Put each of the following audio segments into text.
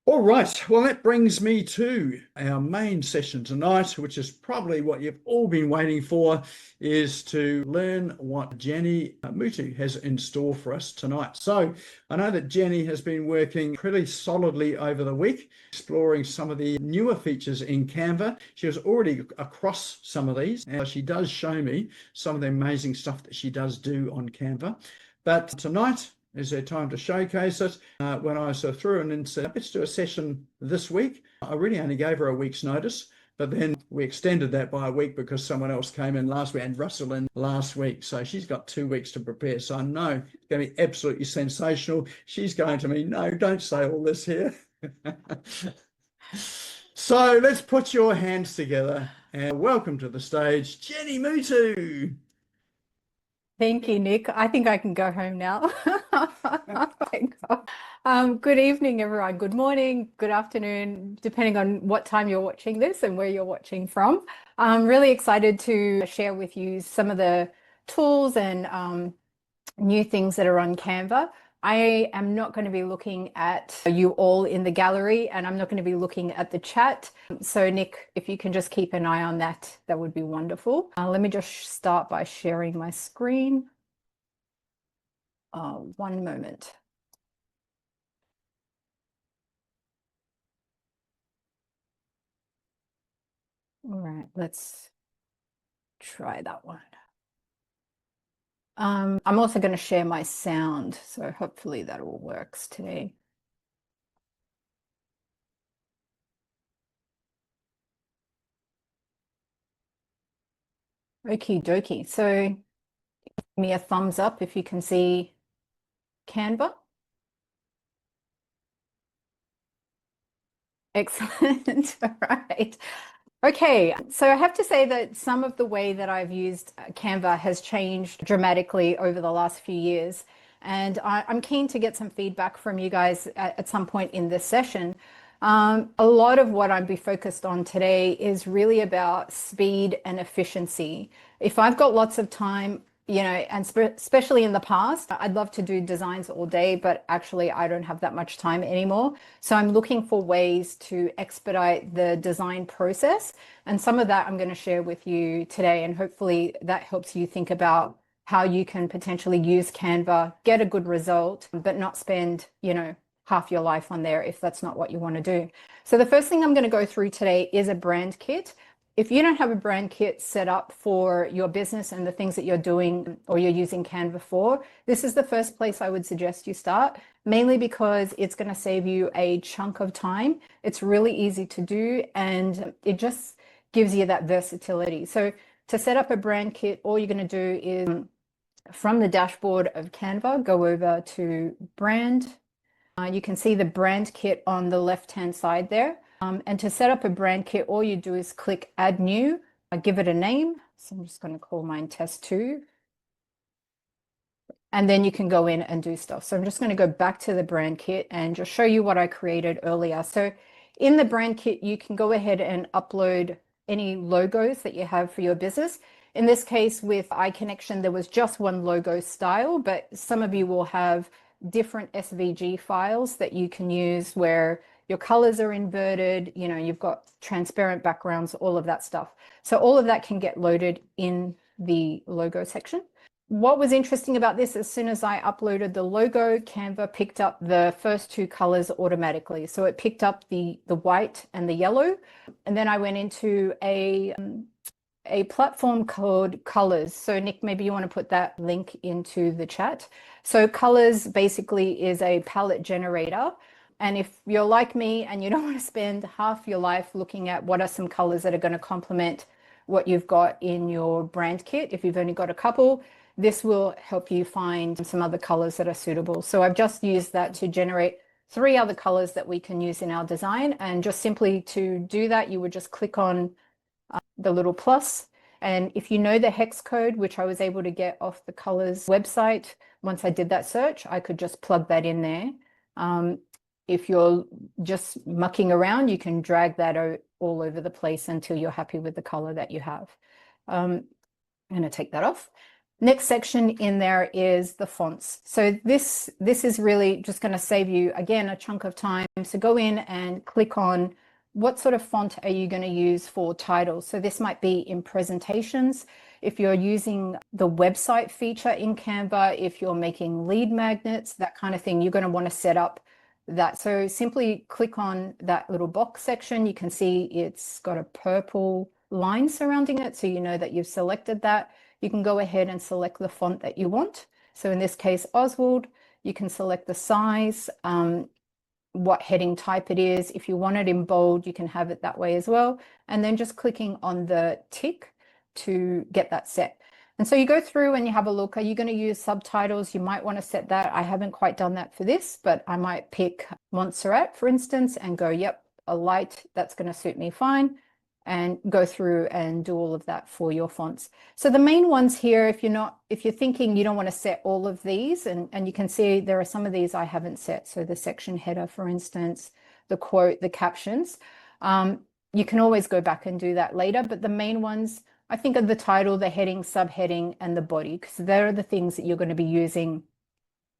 All right, well, that brings me to our main session tonight, which is probably what you've all been waiting for, is to learn what Jenny Mutu has in store for us tonight. So I know that Jenny has been working pretty solidly over the week, exploring some of the newer features in Canva. She was already across some of these, and she does show me some of the amazing stuff that she does do on Canva. But tonight, is there time to showcase it? When I sort of threw it and said, let's do a session this week, I really only gave her a week's notice, but then we extended that by a week because someone else came in last week and Russell in last week. So she's got 2 weeks to prepare. So I know it's going to be absolutely sensational. She's going to me, no, don't say all this here. So let's put your hands together and welcome to the stage, Jenny Mutu. Thank you, Nick. I think I can go home now. Good evening, everyone. Good morning, good afternoon, depending on what time you're watching this and where you're watching from. I'm really excited to share with you some of the tools and new things that are on Canva. I am not going to be looking at you all in the gallery, and I'm not going to be looking at the chat. So Nick, if you can just keep an eye on that, that would be wonderful. Let me just start by sharing my screen. One moment. All right, let's try that one. I'm also going to share my sound, so hopefully that all works today. Okie dokie. So give me a thumbs up if you can see Canva. Excellent. All right. Okay, so I have to say that some of the way that I've used Canva has changed dramatically over the last few years. And I'm keen to get some feedback from you guys at some point in this session. A lot of what I'll be focused on today is really about speed and efficiency. If I've got lots of time, you know, and especially in the past, I'd love to do designs all day, but actually I don't have that much time anymore. So I'm looking for ways to expedite the design process. And some of that I'm going to share with you today. And hopefully that helps you think about how you can potentially use Canva, get a good result, but not spend, you know, half your life on there if that's not what you want to do. So the first thing I'm going to go through today is a brand kit. If you don't have a brand kit set up for your business and the things that you're doing or you're using Canva for, this is the first place I would suggest you start, mainly because it's going to save you a chunk of time. It's really easy to do and it just gives you that versatility. So to set up a brand kit, all you're going to do is from the dashboard of Canva, go over to brand. You can see the brand kit on the left-hand side there. And to set up a brand kit, all you do is click add new, give it a name. So I'm just going to call mine test 2. And then you can go in and do stuff. So I'm just going to go back to the brand kit and just show you what I created earlier. So in the brand kit, you can go ahead and upload any logos that you have for your business. In this case, with iConnection, there was just one logo style, but some of you will have different SVG files that you can use where your colors are inverted, you know, you've got transparent backgrounds, all of that stuff. So all of that can get loaded in the logo section. What was interesting about this, as soon as I uploaded the logo, Canva picked up the first 2 colors automatically. So it picked up the white and the yellow. And then I went into a platform called Colors. So Nick, maybe you want to put that link into the chat. So Colors basically is a palette generator. And if you're like me and you don't want to spend half your life looking at what are some colors that are going to complement what you've got in your brand kit, if you've only got a couple, this will help you find some other colors that are suitable. So I've just used that to generate 3 other colors that we can use in our design. And just simply to do that, you would just click on the little plus. And if you know the hex code, which I was able to get off the colors website, once I did that search, I could just plug that in there. If you're just mucking around, you can drag that all over the place until you're happy with the color that you have. I'm going to take that off. Next section in there is the fonts. So this is really just going to save you, again, a chunk of time. So go in and click on what sort of font are you going to use for titles. So this might be in presentations. If you're using the website feature in Canva, if you're making lead magnets, that kind of thing, you're going to want to set up that. So simply click on that little box section. You can see it's got a purple line surrounding it, so you know that you've selected that. You can go ahead and select the font that you want. So in this case, Oswald, you can select the size, what heading type it is. If you want it in bold, you can have it that way as well. And then just clicking on the tick to get that set. And so you go through and you have a look. Are you going to use subtitles? You might want to set that. I haven't quite done that for this, but I might pick Montserrat, for instance, and go, yep, a light, that's going to suit me fine. And go through and do all of that for your fonts. So the main ones here, if you're thinking you don't want to set all of these, and you can see there are some of these I haven't set. So the section header, for instance, the quote, the captions, you can always go back and do that later. But the main ones, I think, are the title, the heading, subheading, and the body, because they're the things that you're going to be using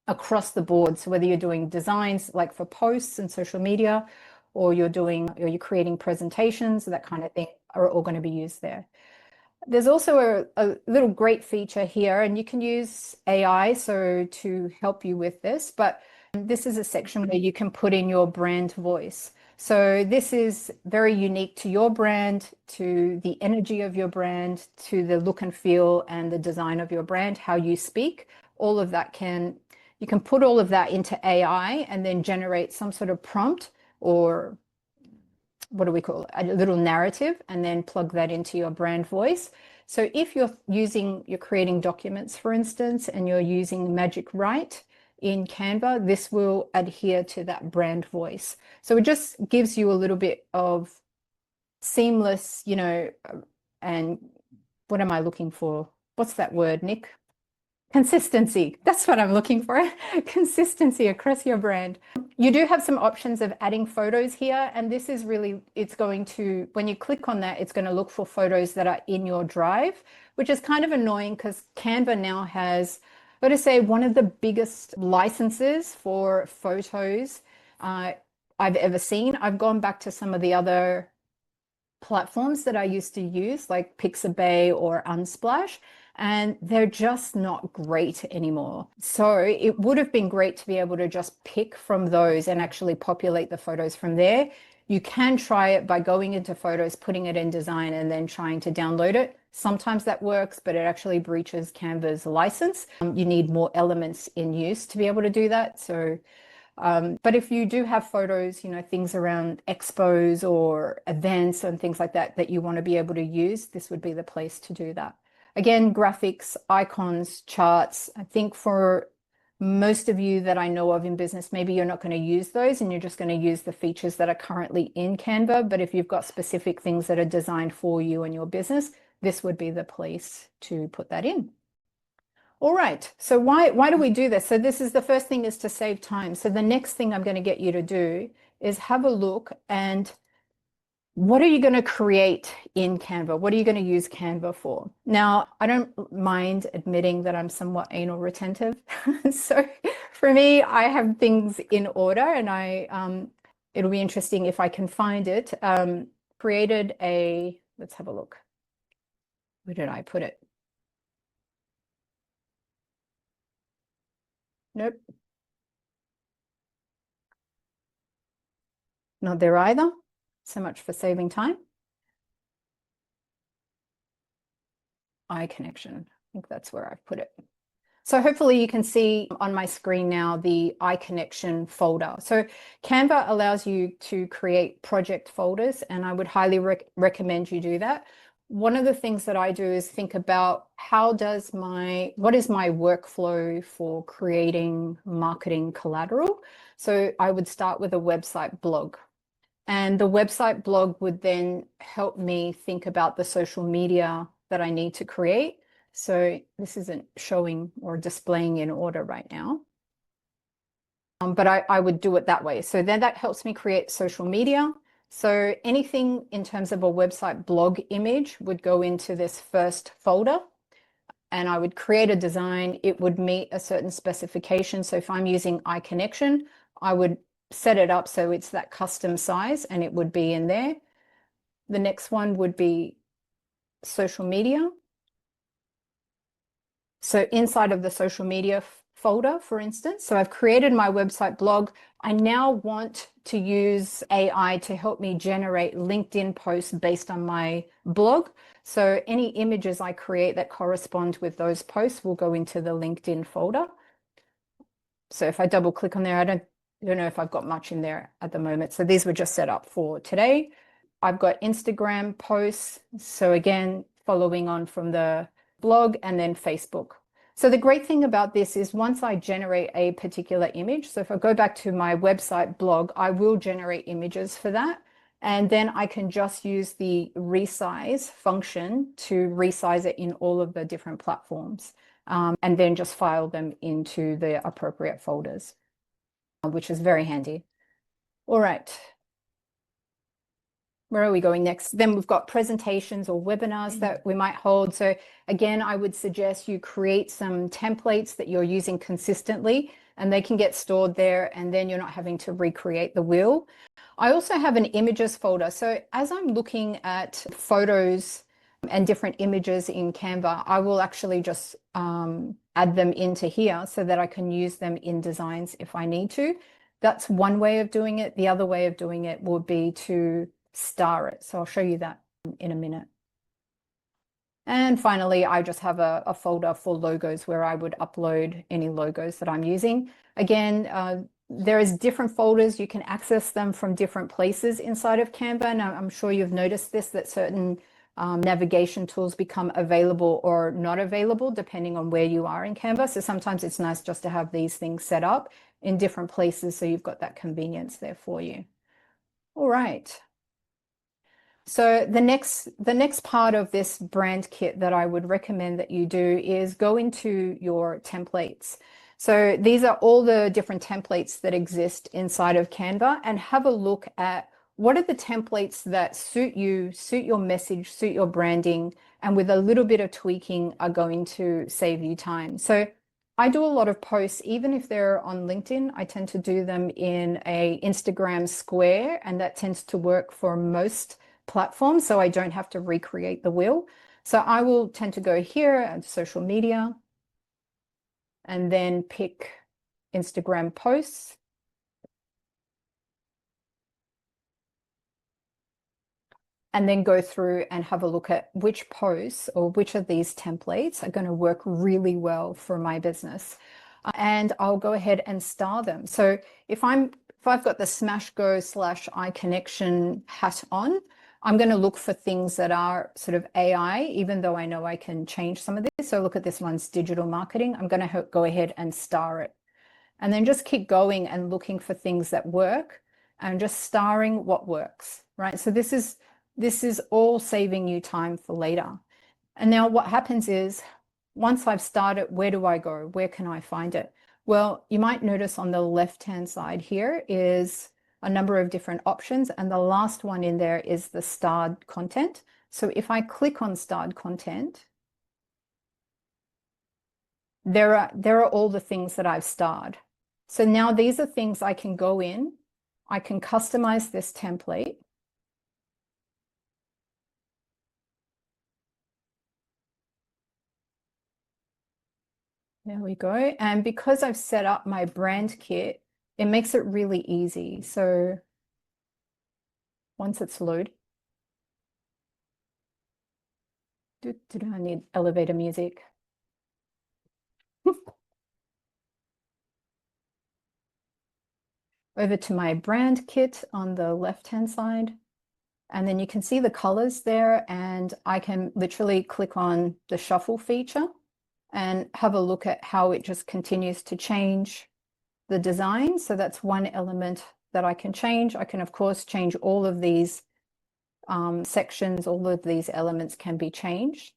across the board. So whether you're doing designs like for posts and social media, or you're creating presentations, that kind of thing, are all going to be used there. There's also a little great feature here, and you can use AI to help you with this, but this is a section where you can put in your brand voice. So this is very unique to your brand, to the energy of your brand, to the look and feel and the design of your brand, how you speak. All of that you can put all of that into AI and then generate some sort of prompt, or what do we call it, a little narrative, and then plug that into your brand voice. So if you're creating documents, for instance, and you're using Magic Write in Canva, this will adhere to that brand voice. So it just gives you a little bit of seamless, and what am I looking for? What's that word, Nick? Consistency. That's what I'm looking for. Consistency across your brand. You do have some options of adding photos here, and this is really, when you click on that, it's going to look for photos that are in your drive, which is kind of annoying because Canva now has, let us say, one of the biggest licenses for photos I've ever seen. I've gone back to some of the other platforms that I used to use, like Pixabay or Unsplash, and they're just not great anymore. So it would have been great to be able to just pick from those and actually populate the photos from there. You can try it by going into photos, putting it in design, and then trying to download it. Sometimes that works, but it actually breaches Canva's license. You need more elements in use to be able to do that. So but if you do have photos, things around expos or events and things like that, that you want to be able to use, this would be the place to do that. Again, graphics, icons, charts. I think for most of you that I know of in business, maybe you're not going to use those and you're just going to use the features that are currently in Canva. But if you've got specific things that are designed for you and your business, this would be the place to put that in. All right, so why do we do this? So this is the first thing, is to save time. So the next thing I'm going to get you to do is have a look, and what are you going to create in Canva? What are you going to use Canva for? Now, I don't mind admitting that I'm somewhat anal retentive. So for me, I have things in order, and it'll be interesting if I can find it. Created let's have a look. Where did I put it? Nope. Not there either. So much for saving time. Eye connection. I think that's where I've put it. So hopefully you can see on my screen now the eye connection folder. So Canva allows you to create project folders, and I would highly recommend you do that. One of the things that I do is think about what is my workflow for creating marketing collateral. So I would start with a website blog. And the website blog would then help me think about the social media that I need to create. So this isn't showing or displaying in order right now. But I would do it that way. So then that helps me create social media. So anything in terms of a website blog image would go into this first folder. and I would create a design, it would meet a certain specification. So if I'm using iConnection, I would set it up so it's that custom size and it would be in there. The next one would be social media. So inside of the social media folder, for instance, so I've created my website blog. I now want to use AI to help me generate LinkedIn posts based on my blog. So any images I create that correspond with those posts will go into the LinkedIn folder. So if I double click on there, I don't know if I've got much in there at the moment. So these were just set up for today. I've got Instagram posts. So again, following on from the blog, and then Facebook. So the great thing about this is once I generate a particular image, so if I go back to my website blog, I will generate images for that. And then I can just use the resize function to resize it in all of the different platforms, and then just file them into the appropriate folders, which is very handy. All right. Where are we going next? Then we've got presentations or webinars that we might hold. So again, I would suggest you create some templates that you're using consistently, and they can get stored there, and then you're not having to recreate the wheel. I also have an images folder. So as I'm looking at photos and different images in Canva, I will actually just add them into here so that I can use them in designs if I need to. That's one way of doing it. The other way of doing it would be to star it. So I'll show you that in a minute. And finally, I just have a folder for logos where I would upload any logos that I'm using. Again, there is different folders. You can access them from different places inside of Canva. Now, I'm sure you've noticed this, that certain navigation tools become available or not available depending on where you are in Canva. So sometimes it's nice just to have these things set up in different places so you've got that convenience there for you. All right. So the next part of this brand kit that I would recommend that you do is go into your templates. So these are all the different templates that exist inside of Canva, and have a look at what are the templates that suit you, suit your message, suit your branding, and with a little bit of tweaking are going to save you time. So I do a lot of posts, even if they're on LinkedIn, I tend to do them in a Instagram square, and that tends to work for most platforms, so I don't have to recreate the wheel. So I will tend to go here at social media and then pick Instagram posts. And then go through and have a look at which posts or which of these templates are going to work really well for my business. And I'll go ahead and star them. So if I've got the Smash Go / iConnection hat on, I'm going to look for things that are sort of AI, even though I know I can change some of this. So look at this one's digital marketing. I'm going to go ahead and star it. And then just keep going and looking for things that work and just starring what works, right? So this is all saving you time for later. And now what happens is, once I've started, where do I go? Where can I find it? Well, you might notice on the left-hand side here is a number of different options, and the last one in there is the starred content. So if I click on starred content, there are all the things that I've starred. So now these are things I can go in, I can customize this template. There we go. And because I've set up my brand kit, it makes it really easy. So once it's loaded, I need elevator music. Over to my brand kit on the left-hand side. And then you can see the colors there, and I can literally click on the shuffle feature and have a look at how it just continues to change the design. So that's one element that I can change. I can, of course, change all of these sections. All of these elements can be changed.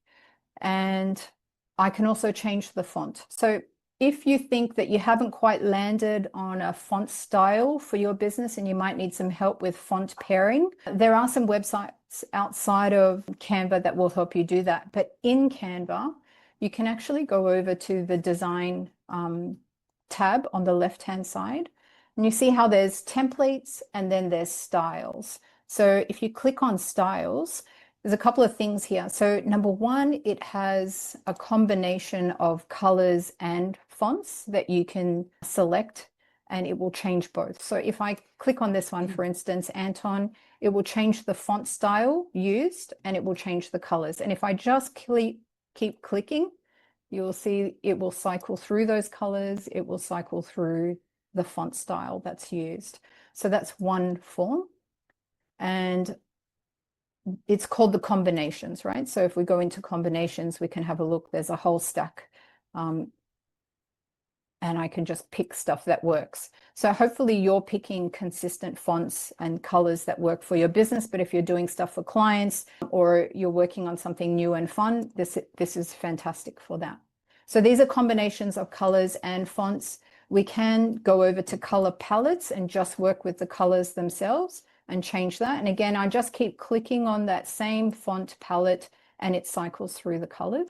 And I can also change the font. So if you think that you haven't quite landed on a font style for your business and you might need some help with font pairing, there are some websites outside of Canva that will help you do that. But in Canva, you can actually go over to the design tab on the left-hand side, and you see how there's templates and then there's styles. So if you click on styles, there's a couple of things here. So number one, it has a combination of colors and fonts that you can select, and it will change both. So if I click on this one, for instance, Anton, it will change the font style used and it will change the colors. And if I just keep clicking, you'll see it will cycle through those colors. It will cycle through the font style that's used. So that's one form. And it's called the combinations, right? So if we go into combinations, we can have a look. There's a whole stack. And I can just pick stuff that works. So hopefully you're picking consistent fonts and colors that work for your business. But if you're doing stuff for clients or you're working on something new and fun, this is fantastic for that. So these are combinations of colors and fonts. We can go over to color palettes and just work with the colors themselves and change that. And again, I just keep clicking on that same font palette and it cycles through the colors.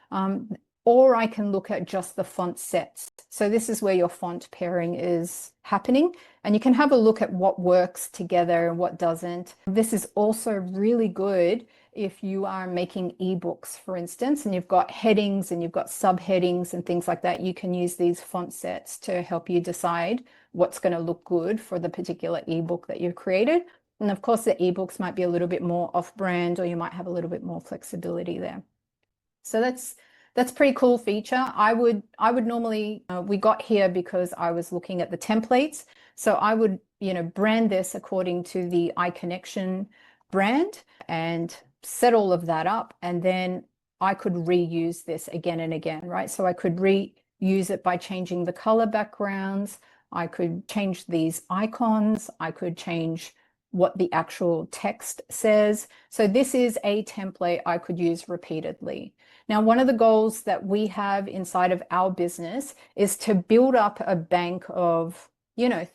Or I can look at just the font sets. So this is where your font pairing is happening. And you can have a look at what works together and what doesn't. This is also really good if you are making ebooks, for instance, and you've got headings and you've got subheadings and things like that. You can use these font sets to help you decide what's going to look good for the particular ebook that you've created. And of course, the ebooks might be a little bit more off-brand, or you might have a little bit more flexibility there. So that's pretty cool feature. I would normally, we got here because I was looking at the templates. So I would, brand this according to the iConnection brand and set all of that up. And then I could reuse this again and again, right? So I could reuse it by changing the color backgrounds. I could change these icons. I could change what the actual text says. So this is a template I could use repeatedly. Now, one of the goals that we have inside of our business is to build up a bank of,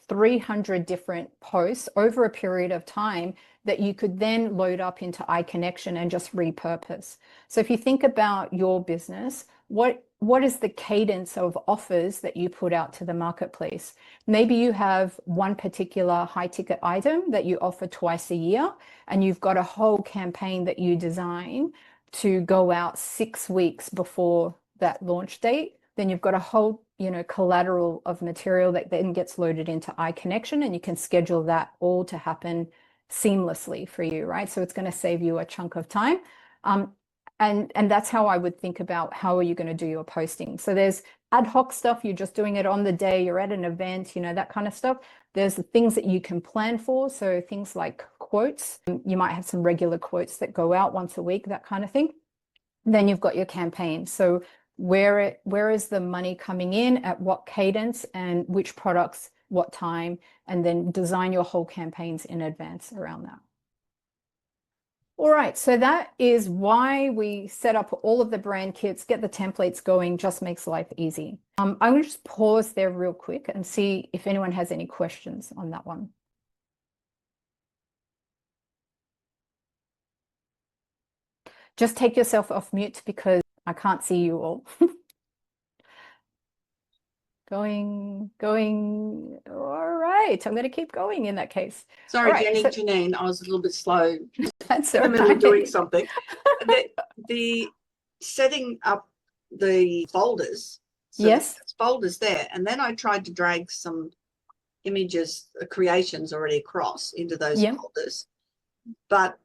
300 different posts over a period of time that you could then load up into iConnection and just repurpose. So if you think about your business, what is the cadence of offers that you put out to the marketplace? Maybe you have one particular high ticket item that you offer twice a year, and you've got a whole campaign that you design to go out 6 weeks before that launch date. Then you've got a whole, collateral of material that then gets loaded into iConnection, and you can schedule that all to happen seamlessly for you, right? So it's going to save you a chunk of time. And that's how I would think about how are you going to do your posting. So there's ad hoc stuff, you're just doing it on the day, you're at an event, that kind of stuff. There's the things that you can plan for. So things like quotes, you might have some regular quotes that go out once a week, that kind of thing. Then you've got your campaign. So where is the money coming in, at what cadence, and which products, what time, and then design your whole campaigns in advance around that. All right, so that is why we set up all of the brand kits, get the templates going, just makes life easy. I'm going to just pause there real quick and see if anyone has any questions on that one. Just take yourself off mute because I can't see you all. Going. All right, I'm going to keep going in that case. Sorry, right, Jenny, Janine, I was a little bit slow. That's in all the middle of right. doing something. the setting up the folders. So Yes. there's folders there, and then I tried to drag some images, creations already across into those folders, but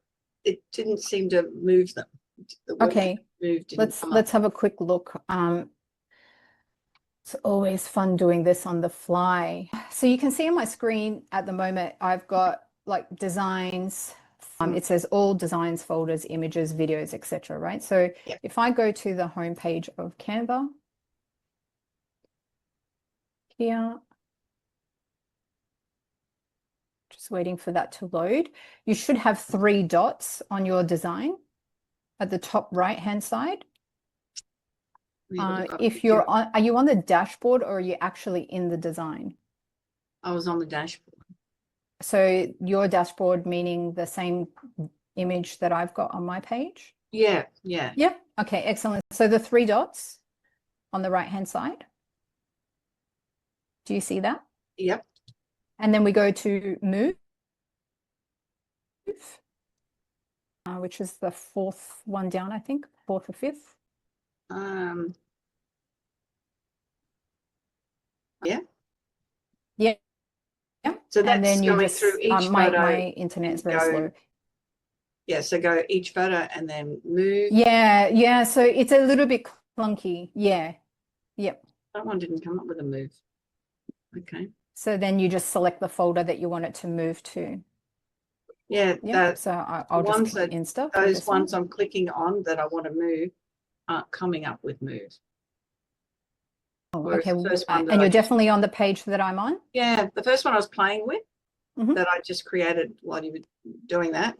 it didn't seem to move them. Okay, let's have a quick look. It's always fun doing this on the fly. So you can see on my screen at the moment, I've got like designs. It says all designs, folders, images, videos, etc. Right? So if I go to the home page of Canva here, just waiting for that to load, you should have 3 dots on your design at the top right-hand side. If you're on, are you on the dashboard or are you actually in the design? I was on the dashboard. So your dashboard meaning the same image that I've got on my page? Yeah. Okay, excellent. So the 3 dots, on the right-hand side. Do you see that? Yep. And then we go to move, which is the fourth one down, I think, fourth or fifth. Yeah. Yeah. Yeah. So that's and then you going just through each my photo. internet is very go- slow. Yeah, so go each photo and then move. Yeah, so it's a little bit clunky. Yeah. Yep. That one didn't come up with a move. Okay. So then you just select the folder that you want it to move to. Yeah, Yeah. So I'll just ones click that- in stuff. those ones I'm clicking on that I want to move aren't coming up with move. Oh, Whereas okay. the first one that And I you're just- definitely on the page that I'm on? Yeah, the first one I was playing with Mhm. that I just created while you were doing that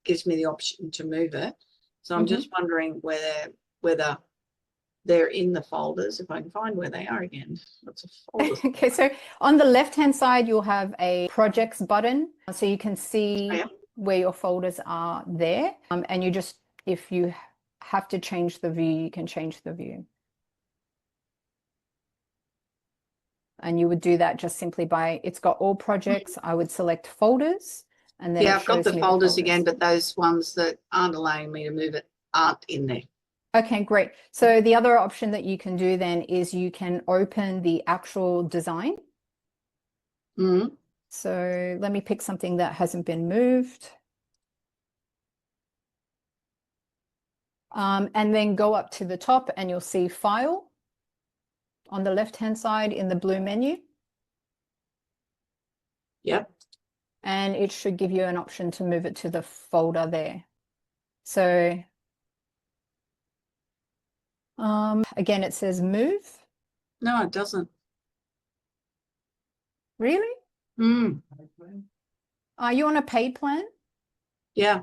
gives me the option to move it. So I'm just wondering whether they're in the folders, if I can find where they are again. Lots of folders. Okay, so on the left-hand side, you'll have a projects button. So you can see Oh, yeah. where your folders are there. And you just, if you have to change the view, you can change the view. And you would do that just simply by, it's got all projects. I would select folders. And then Yeah, it I've got shows the me folders again, but those ones that aren't allowing me to move it aren't in there. Okay, great. So the other option that you can do then is you can open the actual design. Mm-hmm. So let me pick something that hasn't been moved. And then go up to the top and you'll see File on the left-hand side in the blue menu. Yep. And it should give you an option to move it to the folder there. So again, it says move. No, it doesn't. Really? Mm. Are you on a paid plan? Yeah.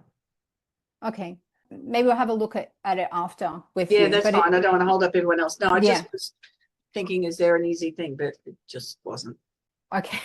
Okay. Maybe we'll have a look at it after with Yeah, you. that's fine. I don't want to hold up everyone else. No, I Yeah. just was thinking, is there an easy thing? But it just wasn't. Okay.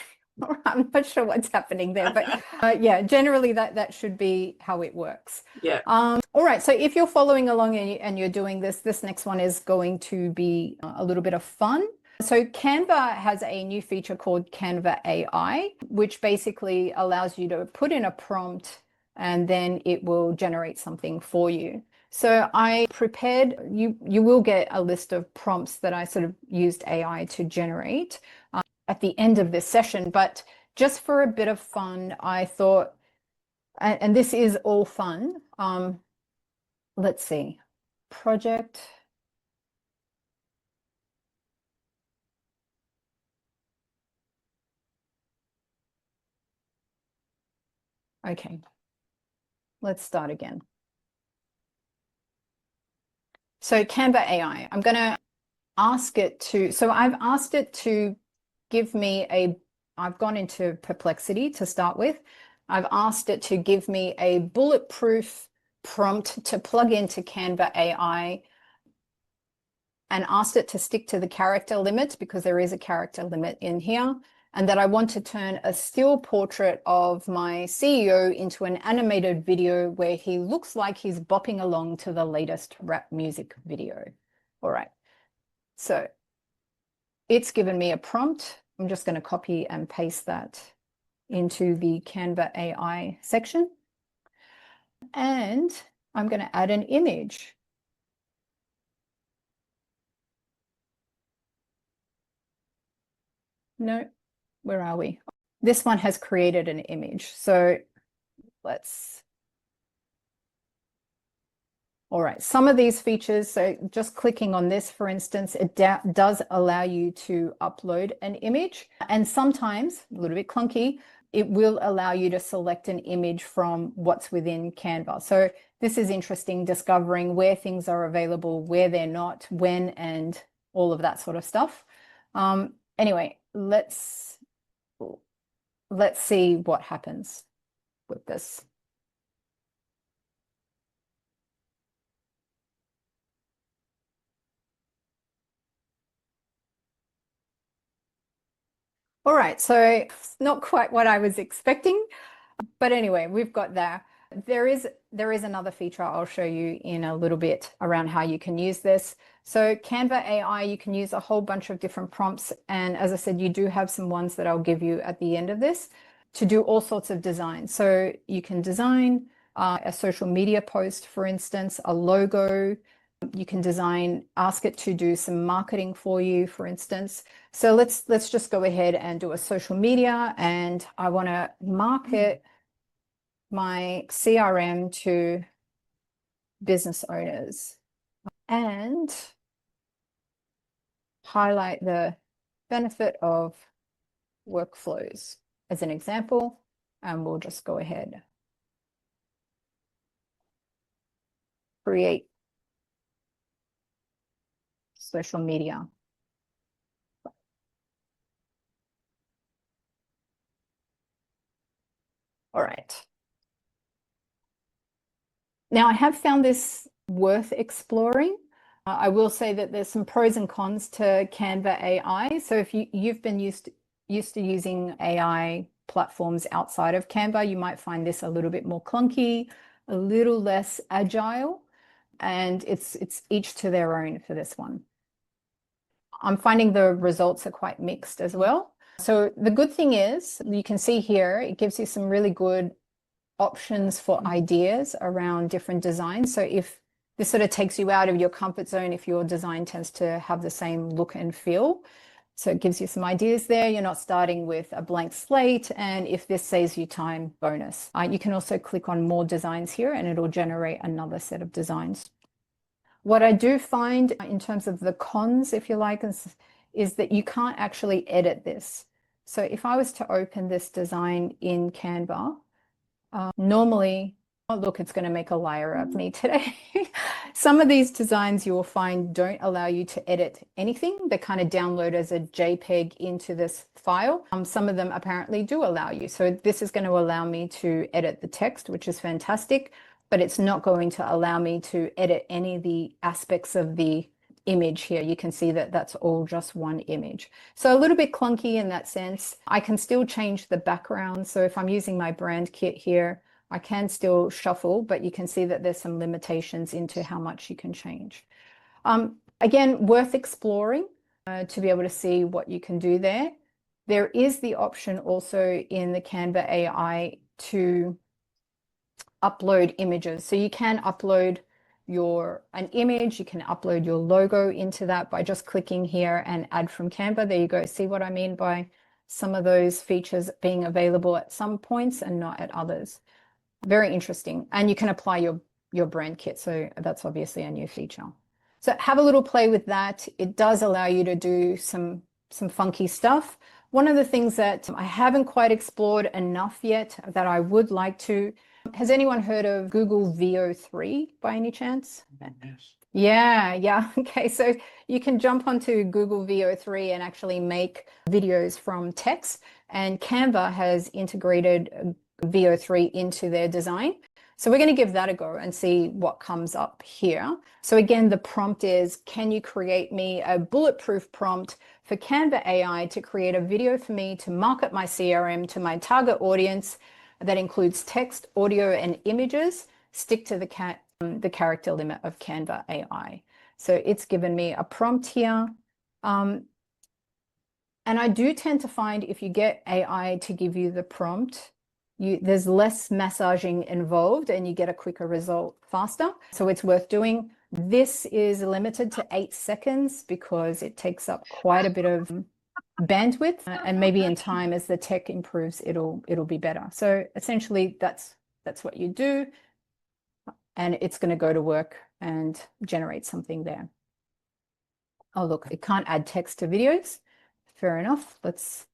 I'm not sure what's happening there, but yeah, generally that should be how it works. Yeah. All right. So if you're following along and you're doing this next one is going to be a little bit of fun. So Canva has a new feature called Canva AI, which basically allows you to put in a prompt and then it will generate something for you. So I prepared, you will get a list of prompts that I sort of used AI to generate at the end of this session, but just for a bit of fun, I thought, and this is all fun. Let's see, project. Okay, let's start again. So Canva AI, I'm going to ask it to, so I've asked it to give me I've gone into Perplexity to start with. I've asked it to give me a bulletproof prompt to plug into Canva AI and asked it to stick to the character limit because there is a character limit in here, and that I want to turn a still portrait of my CEO into an animated video where he looks like he's bopping along to the latest rap music video. All right. So it's given me a prompt. I'm just going to copy and paste that into the Canva AI section. And I'm going to add an image. No, where are we? This one has created an image. So all right, some of these features, so just clicking on this, for instance, it does allow you to upload an image. And sometimes, a little bit clunky, it will allow you to select an image from what's within Canva. So this is interesting, discovering where things are available, where they're not, when, and all of that sort of stuff. Anyway, let's see what happens with this. All right, so not quite what I was expecting, but anyway, we've got there. There is another feature I'll show you in a little bit around how you can use this. So Canva AI, you can use a whole bunch of different prompts. And as I said, you do have some ones that I'll give you at the end of this to do all sorts of designs. So you can design a social media post, for instance, a logo. You can design, ask it to do some marketing for you, for instance. So let's just go ahead and do a social media, and I want to market my CRM to business owners and highlight the benefit of workflows as an example, and we'll just go ahead. Create social media. All right. Now I have found this worth exploring. I will say that there's some pros and cons to Canva AI. So if you've been used to using AI platforms outside of Canva, you might find this a little bit more clunky, a little less agile, and it's each to their own for this one. I'm finding the results are quite mixed as well. So the good thing is you can see here, it gives you some really good options for ideas around different designs. So if this sort of takes you out of your comfort zone, if your design tends to have the same look and feel, so it gives you some ideas there. You're not starting with a blank slate. And if this saves you time, bonus. You can also click on more designs here and it'll generate another set of designs. What I do find in terms of the cons, if you like, is that you can't actually edit this. So if I was to open this design in Canva, normally, oh look, it's going to make a liar of me today. Some of these designs you will find don't allow you to edit anything. They kind of download as a JPEG into this file. Some of them apparently do allow you. So this is going to allow me to edit the text, which is fantastic, but it's not going to allow me to edit any of the aspects of the image here. You can see that that's all just one image. So a little bit clunky in that sense. I can still change the background. So if I'm using my brand kit here, I can still shuffle, but you can see that there's some limitations into how much you can change. Again, worth exploring to be able to see what you can do there. There is the option also in the Canva AI to upload images. So you can upload an image, you can upload your logo into that by just clicking here and add from Canva. There you go. See what I mean by some of those features being available at some points and not at others. Very interesting. And you can apply your brand kit. So that's obviously a new feature. So have a little play with that. It does allow you to do some funky stuff. One of the things that I haven't quite explored enough yet that I would like to, has anyone heard of Google VO3 by any chance? Yes. Yeah. Okay, so you can jump onto Google VO3 and actually make videos from text, and Canva has integrated VO3 into their design. So we're going to give that a go and see what comes up here. So again, the prompt is, can you create me a bulletproof prompt for Canva AI to create a video for me to market my CRM to my target audience that includes text, audio, and images? Stick to the character limit of Canva AI. So it's given me a prompt here. And I do tend to find if you get AI to give you the prompt, there's less massaging involved and you get a quicker result faster. So it's worth doing. This is limited to 8 seconds because it takes up quite a bit of bandwidth, and maybe in time as the tech improves, it'll be better. So essentially that's what you do, and it's going to go to work and generate something there. Oh, look, it can't add text to videos. Fair enough. Let's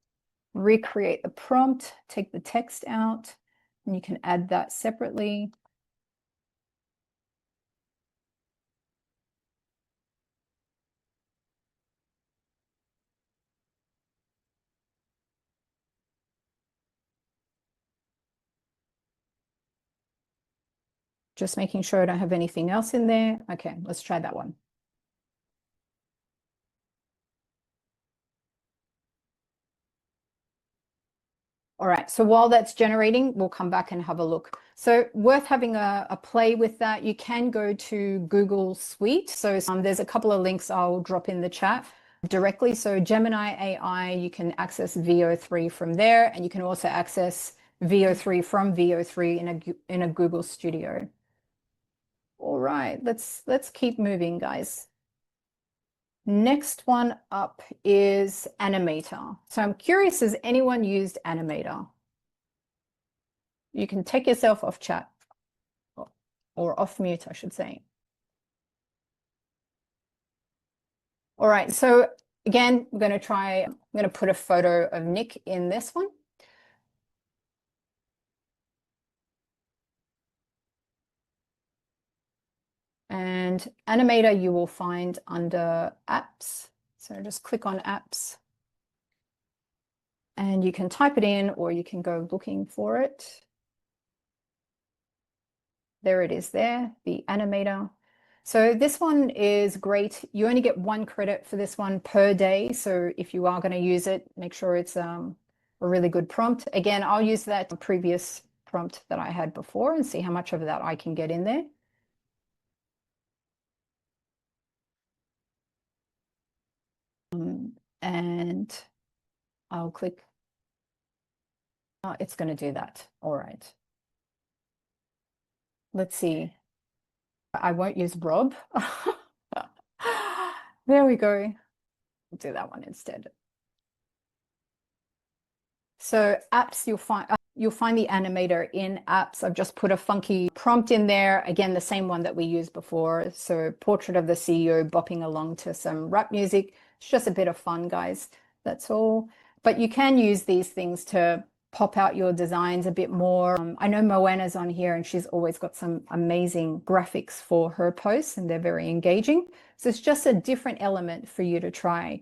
recreate the prompt, take the text out, and you can add that separately. Just making sure I don't have anything else in there. Okay, let's try that one. All right, so while that's generating, we'll come back and have a look. So worth having a play with that. You can go to Google Suite. So there's a couple of links I'll drop in the chat directly. So Gemini AI, you can access VO3 from there, and you can also access VO3 from VO3 in a Google Studio. All right, let's keep moving, guys. Next one up is Animator. So I'm curious, has anyone used Animator? You can take yourself off chat or off mute, I should say. All right, so again, I'm going to put a photo of Nick in this one. And Animator you will find under apps. So just click on apps. And you can type it in or you can go looking for it. There it is there, the Animator. So this one is great. You only get 1 credit for this one per day. So if you are going to use it, make sure it's a really good prompt. Again, I'll use that previous prompt that I had before and see how much of that I can get in there. And I'll click. It's going to do that. All right. Let's see. I won't use Rob. There we go. I'll do that one instead. So apps, you'll find the Animator in apps. I've just put a funky prompt in there. Again, the same one that we used before. So portrait of the CEO bopping along to some rap music. It's just a bit of fun, guys. That's all. But you can use these things to pop out your designs a bit more. I know Moana's on here and she's always got some amazing graphics for her posts and they're very engaging. So it's just a different element for you to try.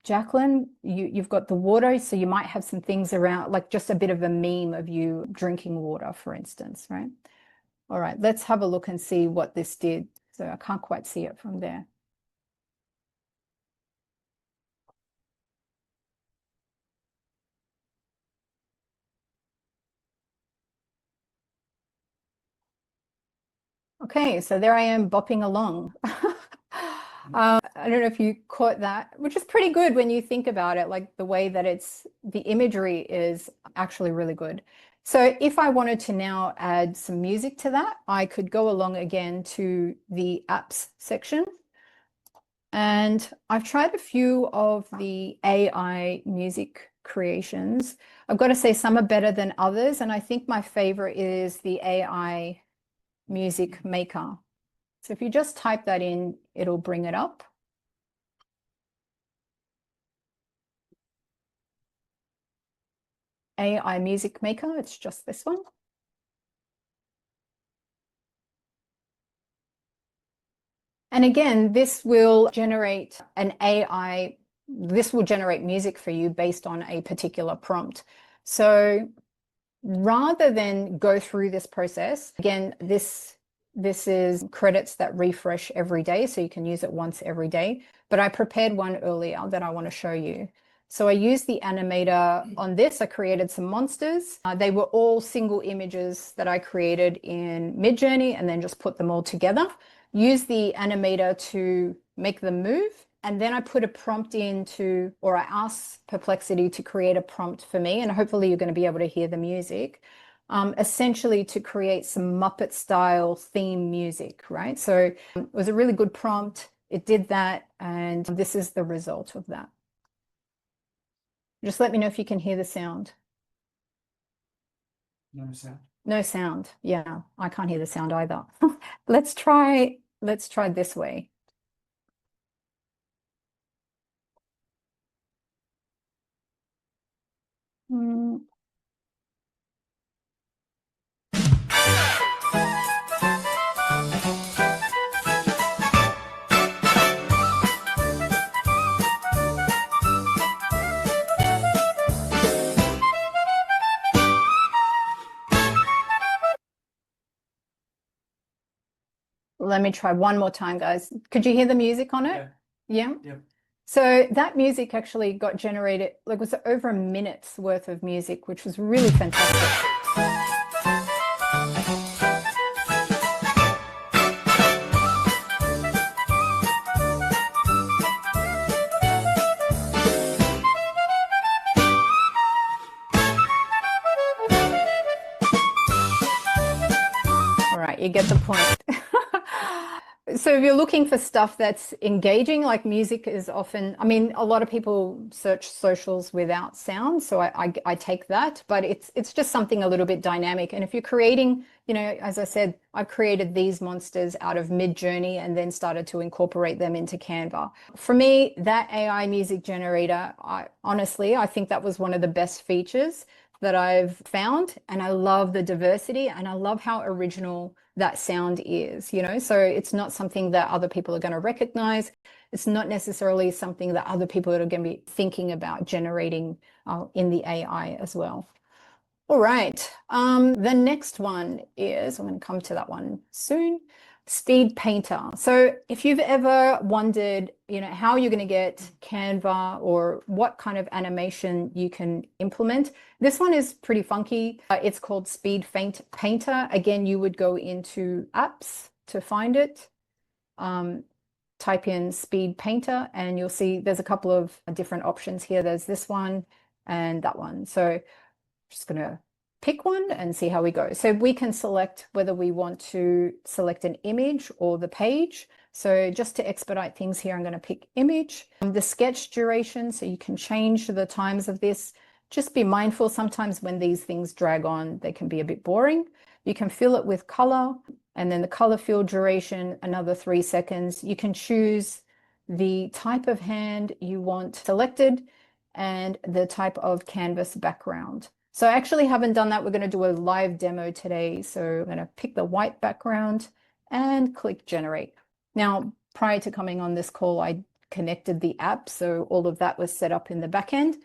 Jacqueline, you've got the water, so you might have some things around, like just a bit of a meme of you drinking water, for instance, right? All right, let's have a look and see what this did. So I can't quite see it from there. Okay, so there I am bopping along. I don't know if you caught that, which is pretty good when you think about it, like the way that the imagery is actually really good. So if I wanted to now add some music to that, I could go along again to the apps section. And I've tried a few of the AI music creations. I've got to say some are better than others. And I think my favorite is the AI music maker. So if you just type that in, it'll bring it up. AI music maker, it's just this one. And again, this will generate this will generate music for you based on a particular prompt. So rather than go through this process, again, this is credits that refresh every day, so you can use it once every day. But I prepared one earlier that I want to show you. So I used the Animator on this. I created some monsters. They were all single images that I created in Midjourney and then just put them all together. Use the Animator to make them move. And then I put a prompt or I asked Perplexity to create a prompt for me. And hopefully you're going to be able to hear the music. Essentially to create some Muppet style theme music, right? So it was a really good prompt. It did that. And this is the result of that. Just let me know if you can hear the sound. No sound. No sound. Yeah, I can't hear the sound either. Let's try this way. Let me try one more time, guys. Could you hear the music on it? Yeah. Yeah? Yeah. So that music actually got generated, like it was over a minute's worth of music, which was really fantastic. All right, you get the point. So if you're looking for stuff that's engaging, like music is often, I mean, a lot of people search socials without sound, so I take that, but it's just something a little bit dynamic. And if you're creating, you know, as I said, I've created these monsters out of Midjourney and then started to incorporate them into Canva. For me, that AI music generator, honestly, I think that was one of the best features that I've found, and I love the diversity and I love how original that sound is, you know, so it's not something that other people are going to recognize. It's not necessarily something that other people are going to be thinking about generating in the AI as well. All right, the next one is, I'm going to come to that one soon, Speed Painter. So if you've ever wondered, you know, how you're going to get Canva or what kind of animation you can implement, this one is pretty funky. It's called Speed Painter. Again, you would go into apps to find it. Type in Speed Painter and you'll see there's a couple of different options here. There's this one and that one. So I'm just going to pick one and see how we go. So we can select whether we want to select an image or the page. So just to expedite things here, I'm going to pick image. The sketch duration, so you can change the times of this. Just be mindful, sometimes when these things drag on, they can be a bit boring. You can fill it with color, and then the color fill duration, another 3 seconds. You can choose the type of hand you want selected and the type of canvas background. So I actually haven't done that. We're going to do a live demo today. So I'm going to pick the white background and click generate. Now, prior to coming on this call, I connected the app. So all of that was set up in the back end.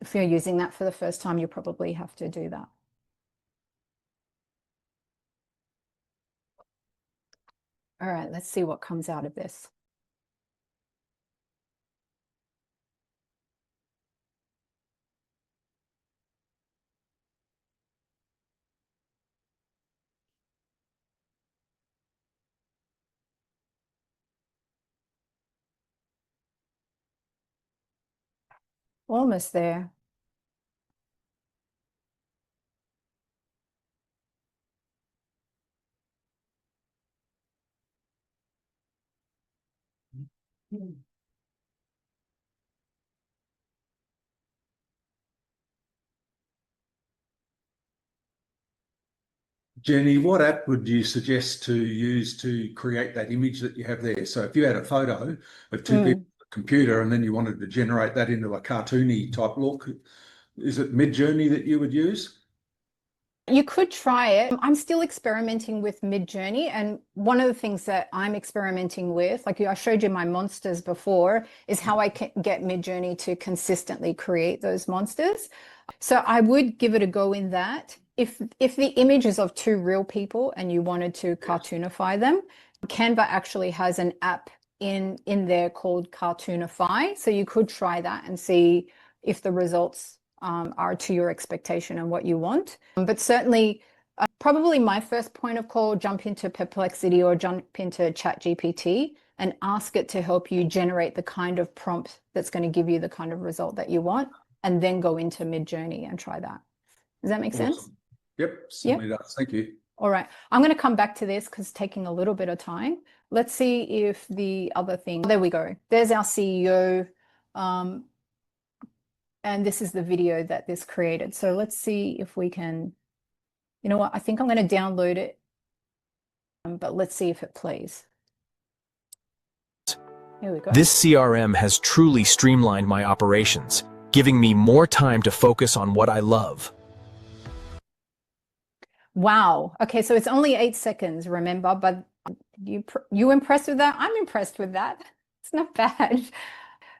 If you're using that for the first time, you probably have to do that. All right, let's see what comes out of this. Almost there. Jenny, what app would you suggest to use to create that image that you have there? So if you had a photo of two people on the computer and then you wanted to generate that into a cartoony type look, is it Midjourney that you would use? You could try it. I'm still experimenting with Midjourney, and one of the things that I'm experimenting with, like I showed you my monsters before, is how I can get Midjourney to consistently create those monsters. So I would give it a go in that. If the image is of two real people and you wanted to cartoonify them, Canva actually has an app in there called Cartoonify. So you could try that and see if the results are to your expectation and what you want. But certainly, probably my first point of call, jump into Perplexity or jump into ChatGPT and ask it to help you generate the kind of prompt that's going to give you the kind of result that you want, and then go into Midjourney and try that. Does that make sense? Yep, certainly does. Thank you. All right, I'm going to come back to this because it's taking a little bit of time. Let's see if the other thing, there we go. There's our CEO. And this is the video that this created. So let's see if we can, you know what, I think I'm going to download it, but let's see if it plays. Here we go. This CRM has truly streamlined my operations, giving me more time to focus on what I love. Wow. Okay, so it's only 8 seconds, remember, but you impressed with that? I'm impressed with that. It's not bad.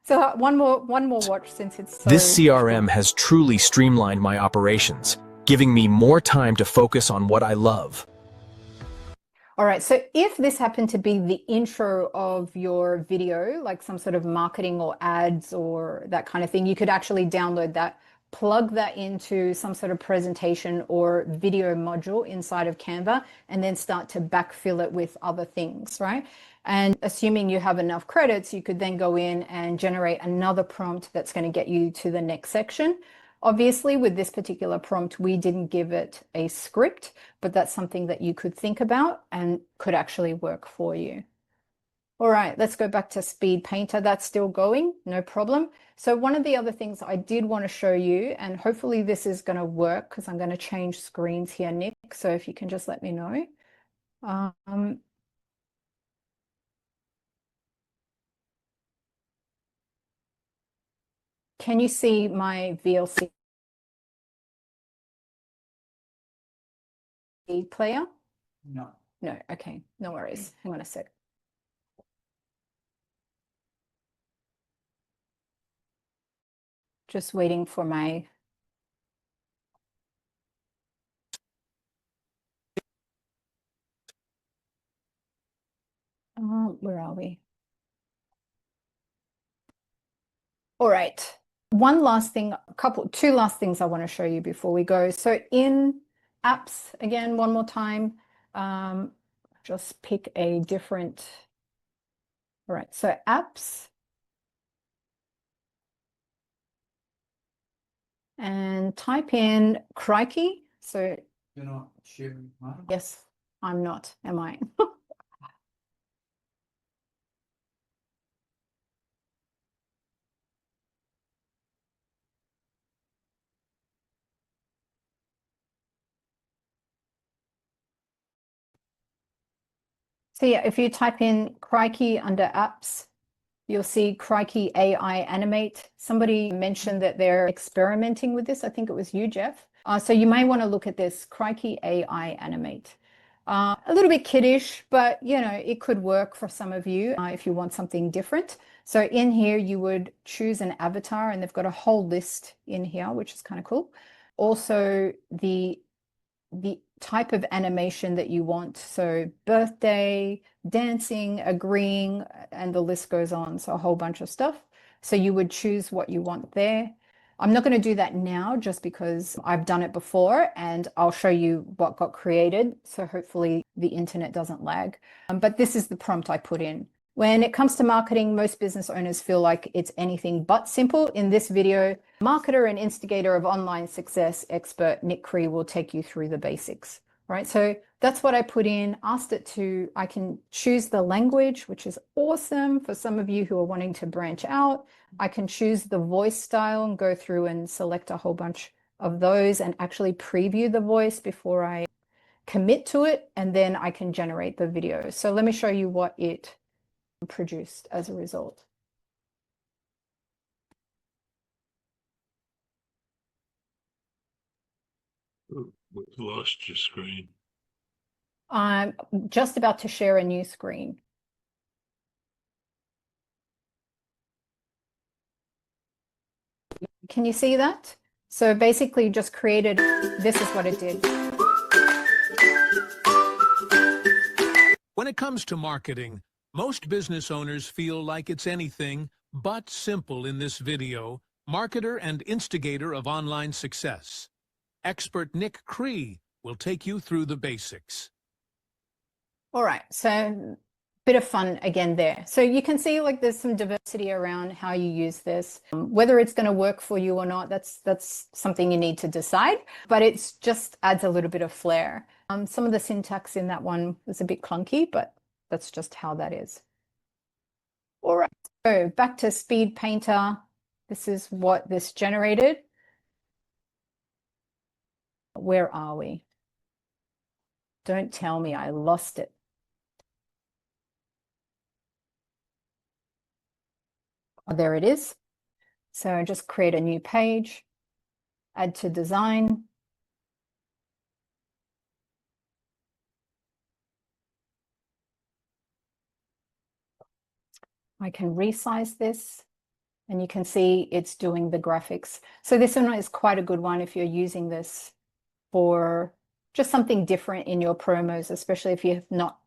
So one more watch since it's so This CRM has truly streamlined my operations, giving me more time to focus on what I love. All right, so if this happened to be the intro of your video, like some sort of marketing or ads or that kind of thing, you could actually download that, plug that into some sort of presentation or video module inside of Canva, and then start to backfill it with other things, right? And assuming you have enough credits, you could then go in and generate another prompt that's going to get you to the next section. Obviously, with this particular prompt, we didn't give it a script, but that's something that you could think about and could actually work for you. All right, let's go back to Speed Painter. That's still going, no problem. So one of the other things I did want to show you, and hopefully this is going to work because I'm going to change screens here, Nick. So if you can just let me know. Can you see my VLC player? No. No, okay, no worries. Hang on a sec. Just waiting for my where are we? All right. One last thing, two last things I want to show you before we go. So in apps, again, one more time, just pick a different. All right, so apps. And type in Krikey. So You're not sharing mine? yes, I'm not, am I? So yeah, if you type in Krikey under apps, you'll see Krikey AI Animate. Somebody mentioned that they're experimenting with this. I think it was you, Jeff. So you may want to look at this Krikey AI Animate. A little bit kiddish, but you know, it could work for some of you if you want something different. So in here, you would choose an avatar, and they've got a whole list in here, which is kind of cool. Also, the type of animation that you want. So birthday, dancing, agreeing, and the list goes on. So a whole bunch of stuff. So you would choose what you want there. I'm not going to do that now just because I've done it before and I'll show you what got created. So hopefully the internet doesn't lag. But this is the prompt I put in. When it comes to marketing, most business owners feel like it's anything but simple. In this video, marketer and instigator of online success expert Nick Krikey will take you through the basics. Right, so that's what I put in, asked it to, I can choose the language, which is awesome for some of you who are wanting to branch out. I can choose the voice style and go through and select a whole bunch of those and actually preview the voice before I commit to it, and then I can generate the video. So let me show you what it produced as a result. We lost your screen. I'm just about to share a new screen. Can you see that? So basically just created, this is what it did. When it comes to marketing, most business owners feel like it's anything but simple. In this video, marketer and instigator of online success, expert Nick Krikey will take you through the basics. All right, so bit of fun again there. So you can see like there's some diversity around how you use this. Whether it's going to work for you or not, that's something you need to decide, but it's just adds a little bit of flair. Some of the syntax in that one was a bit clunky, but that's just how that is. All right, so back to Speed Painter. This is what this generated. Where are we? Don't tell me I lost it. Oh, there it is. So just create a new page, add to design. I can resize this and you can see it's doing the graphics. So this one is quite a good one if you're using this for just something different in your promos, especially if you have not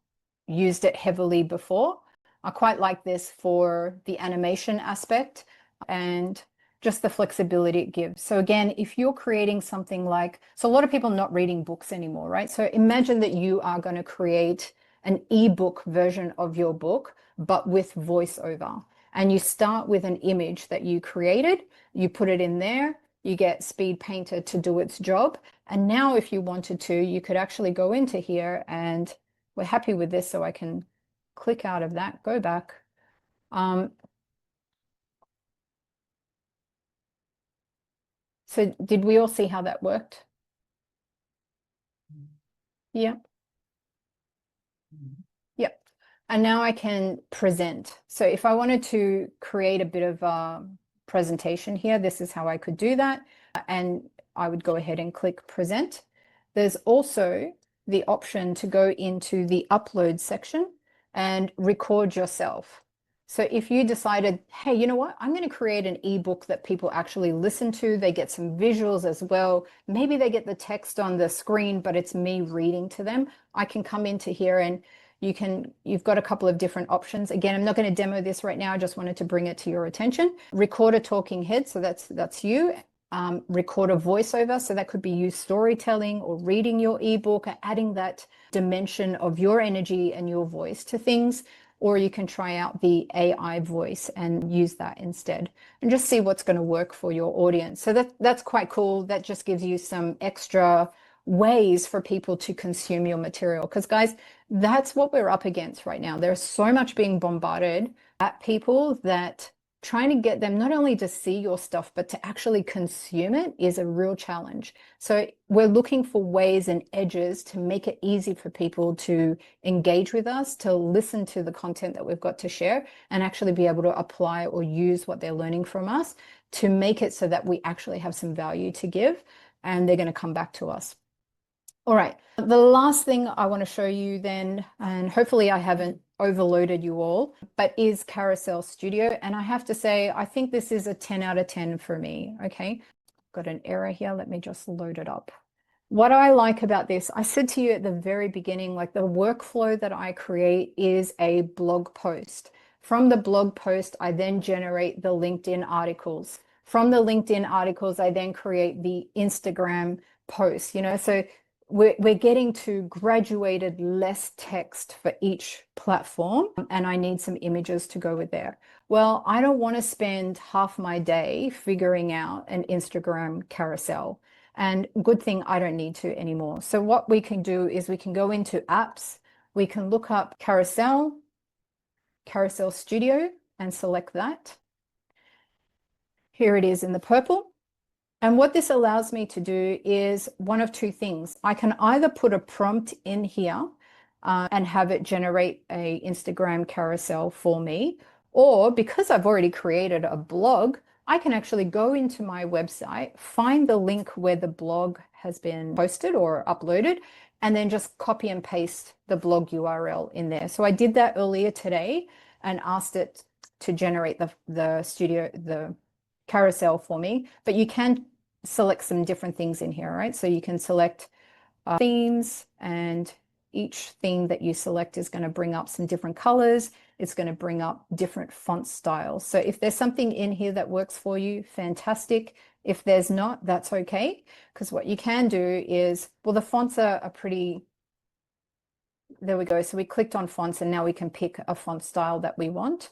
used it heavily before. I quite like this for the animation aspect and just the flexibility it gives. So again, if you're creating something like, so a lot of people are not reading books anymore, right? So imagine that you are going to create an ebook version of your book, but with voiceover. And you start with an image that you created, you put it in there, you get Speed Painter to do its job. And now if you wanted to, you could actually go into here, and we're happy with this, so I can click out of that, go back. So did we all see how that worked? Yeah. Yep. And now I can present. So if I wanted to create a bit of a presentation here, this is how I could do that. And I would go ahead and click present. There's also the option to go into the upload section and record yourself. So if you decided, hey, you know what, I'm going to create an ebook that people actually listen to, they get some visuals as well. Maybe they get the text on the screen, but it's me reading to them. I can come into here and you've got a couple of different options. Again, I'm not going to demo this right now. I just wanted to bring it to your attention. Record a talking head. So that's you. Record a voiceover. So that could be you storytelling or reading your ebook, adding that dimension of your energy and your voice to things. Or you can try out the AI voice and use that instead and just see what's going to work for your audience. So that's quite cool. That just gives you some extra ways for people to consume your material. Because guys, that's what we're up against right now. There's so much being bombarded at people that trying to get them not only to see your stuff, but to actually consume it is a real challenge. So we're looking for ways and edges to make it easy for people to engage with us, to listen to the content that we've got to share, and actually be able to apply or use what they're learning from us to make it so that we actually have some value to give, and they're going to come back to us. All right, the last thing I want to show you then, and hopefully I haven't overloaded you all, but is Carousel Studio. And I have to say, I think this is a 10 out of 10 for me, okay? Got an error here, let me just load it up. What I like about this, I said to you at the very beginning, like the workflow that I create is a blog post. From the blog post, I then generate the LinkedIn articles. From the LinkedIn articles, I then create the Instagram posts, you know, so we're getting to graduated less text for each platform, and I need some images to go with there. Well, I don't want to spend half my day figuring out an Instagram carousel, and good thing I don't need to anymore. So what we can do is we can go into apps, we can look up Carousel Studio and select that. Here it is in the purple. And what this allows me to do is one of two things. I can either put a prompt in here and have it generate a Instagram carousel for me, or because I've already created a blog, I can actually go into my website, find the link where the blog has been posted or uploaded, and then just copy and paste the blog URL in there. So I did that earlier today and asked it to generate the carousel for me, but you can select some different things in here, right? So you can select themes, and each theme that you select is going to bring up some different colors. It's going to bring up different font styles. So if there's something in here that works for you, fantastic. If there's not, that's okay, because what you can do is, well, the fonts are pretty, there we go. So we clicked on fonts, and now we can pick a font style that we want.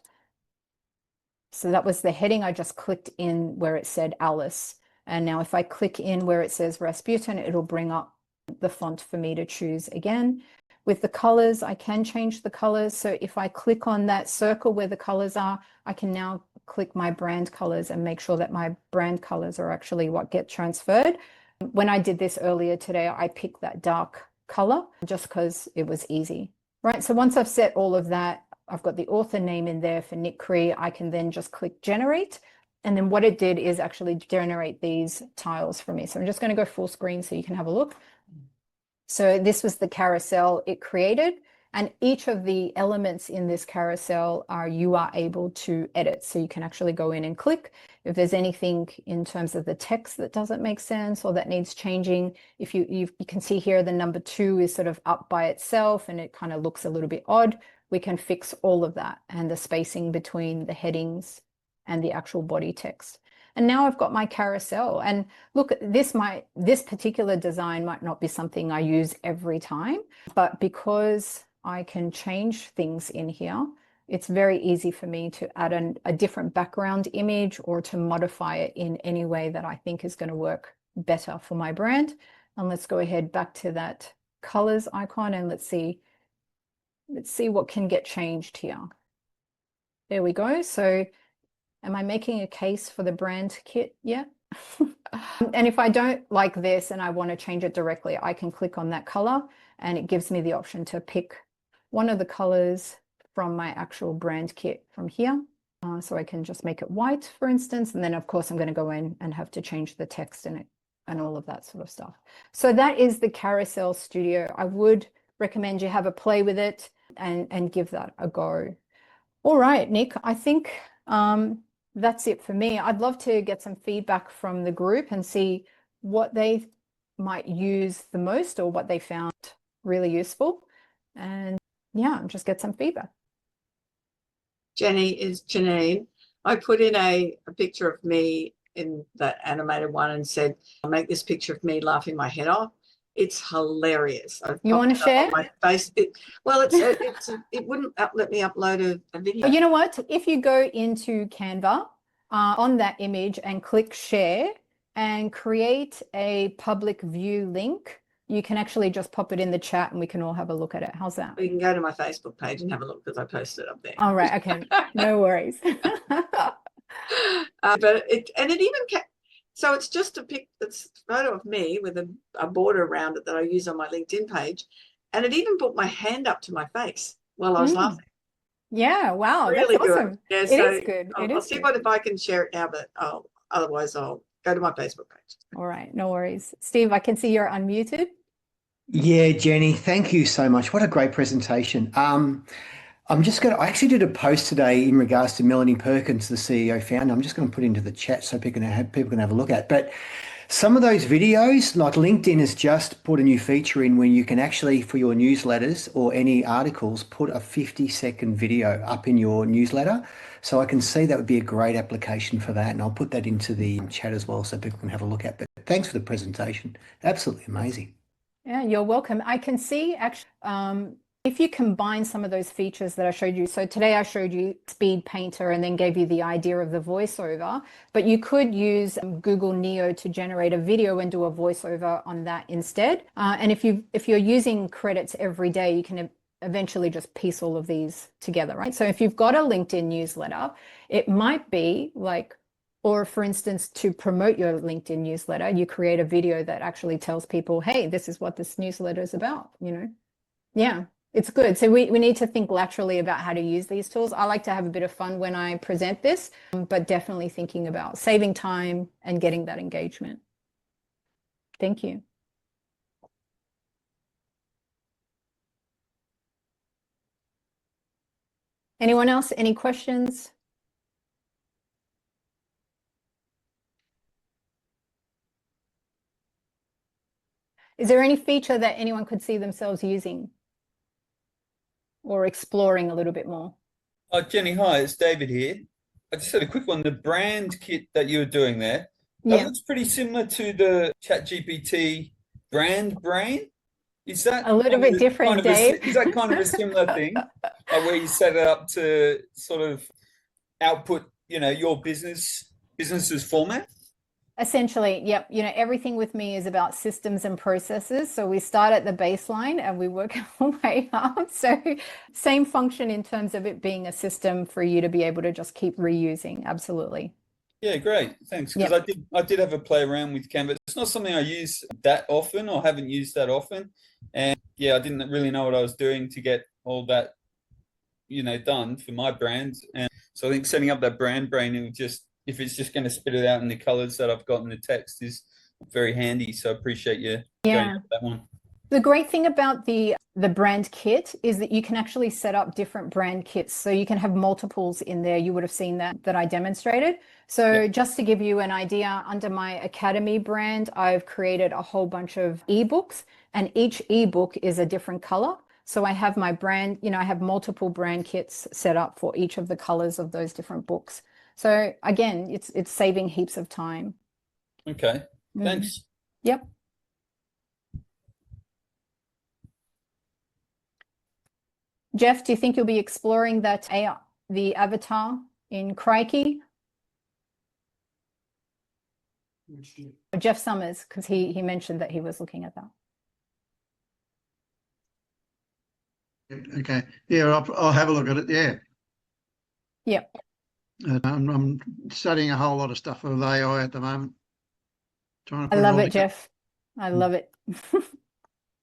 So that was the heading. I just clicked in where it said Alice. And now if I click in where it says Rasputin, it'll bring up the font for me to choose again. With the colors, I can change the colors. So if I click on that circle where the colors are, I can now click my brand colors and make sure that my brand colors are actually what get transferred. When I did this earlier today, I picked that dark color just because it was easy, right? So once I've set all of that, I've got the author name in there for Nick Cree. I can then just click generate. And then what it did is actually generate these tiles for me. So I'm just going to go full screen so you can have a look. So this was the carousel it created. And each of the elements in this carousel you are able to edit. So you can actually go in and click. If there's anything in terms of the text that doesn't make sense or that needs changing, if you can see here, the number 2 is sort of up by itself and it kind of looks a little bit odd. We can fix all of that and the spacing between the headings and the actual body text. And now I've got my carousel. And look, this particular design might not be something I use every time, but because I can change things in here, it's very easy for me to add a different background image or to modify it in any way that I think is going to work better for my brand. And let's go ahead back to that colors icon and let's see what can get changed here. There we go. So am I making a case for the brand kit yet? And if I don't like this and I want to change it directly, I can click on that color and it gives me the option to pick one of the colors from my actual brand kit from here. So I can just make it white, for instance. And then of course I'm going to go in and have to change the text in it and all of that sort of stuff. So that is the Carousel Studio. I would recommend you have a play with it and give that a go. All right, Nick, I think that's it for me. I'd love to get some feedback from the group and see what they might use the most or what they found really useful. And yeah, just get some feedback. Jenny is Janine. I put in a picture of me in that animated one and said, I'll make this picture of me laughing my head off. It's hilarious. You want to share? My face. It wouldn't let me upload a video. You know what? If you go into Canva on that image and click share and create a public view link, you can actually just pop it in the chat and we can all have a look at it. How's that? You can go to my Facebook page and have a look because I posted it up there. All right. Okay. No worries. But it even so it's just it's a photo of me with a border around it that I use on my LinkedIn page, and it even put my hand up to my face while I was laughing. Yeah. Wow. Really that's awesome. good. Yeah, it so is good. I'll see if I can share it now, but otherwise I'll go to my Facebook page. All right. No worries. Steve, I can see you're unmuted. Yeah, Jenny, thank you so much. What a great presentation. I actually did a post today in regards to Melanie Perkins, the CEO founder. I'm just going to put it into the chat so people can have a look at. But some of those videos, like LinkedIn has just put a new feature in where you can actually, for your newsletters or any articles, put a 50-second video up in your newsletter. So I can see that would be a great application for that. And I'll put that into the chat as well so people can have a look at. But thanks for the presentation. Absolutely amazing. Yeah, you're welcome. I can see actually if you combine some of those features that I showed you. So today I showed you Speed Painter and then gave you the idea of the voiceover, but you could use Google Neo to generate a video and do a voiceover on that instead. And if you're using credits every day, you can eventually just piece all of these together, right? So if you've got a LinkedIn newsletter, it might be like, or for instance, to promote your LinkedIn newsletter, you create a video that actually tells people, hey, this is what this newsletter is about, you know? Yeah, it's good. So we need to think laterally about how to use these tools. I like to have a bit of fun when I present this, but definitely thinking about saving time and getting that engagement. Thank you. Anyone else? Any questions? Is there any feature that anyone could see themselves using or exploring a little bit more? Oh, Jenny, hi, it's David here. I just had a quick one. The brand kit that you were doing there, that looks pretty similar to the ChatGPT brand brain. Is that a little bit different, Dave? Is that kind of a similar thing, where you set it up to sort of output, your business's format? Essentially, yep. Everything with me is about systems and processes. So we start at the baseline and we work our way up. So same function in terms of it being a system for you to be able to just keep reusing. Absolutely. Yeah, great. Thanks. Because I did have a play around with Canva. It's not something I use that often or haven't used that often. And yeah, I didn't really know what I was doing to get all that, done for my brand. And so I think setting up that brand brain, if it's just going to spit it out in the colors that I've got in the text, is very handy. So I appreciate you going with that one. The great thing about the brand kit is that you can actually set up different brand kits. So you can have multiples in there. You would have seen that I demonstrated. So just to give you an idea, under my Academy brand, I've created a whole bunch of ebooks, and each ebook is a different color. So I have my brand, I have multiple brand kits set up for each of the colors of those different books. So again, it's saving heaps of time. Okay, thanks. Yep. Jeff, do you think you'll be exploring that the avatar in Krikey? Jeff Summers, because he mentioned that he was looking at that. Okay. Yeah, I'll have a look at it. Yeah. Yep. I'm studying a whole lot of stuff with AI at the moment. Trying to I put love all it, Jeff. I love it.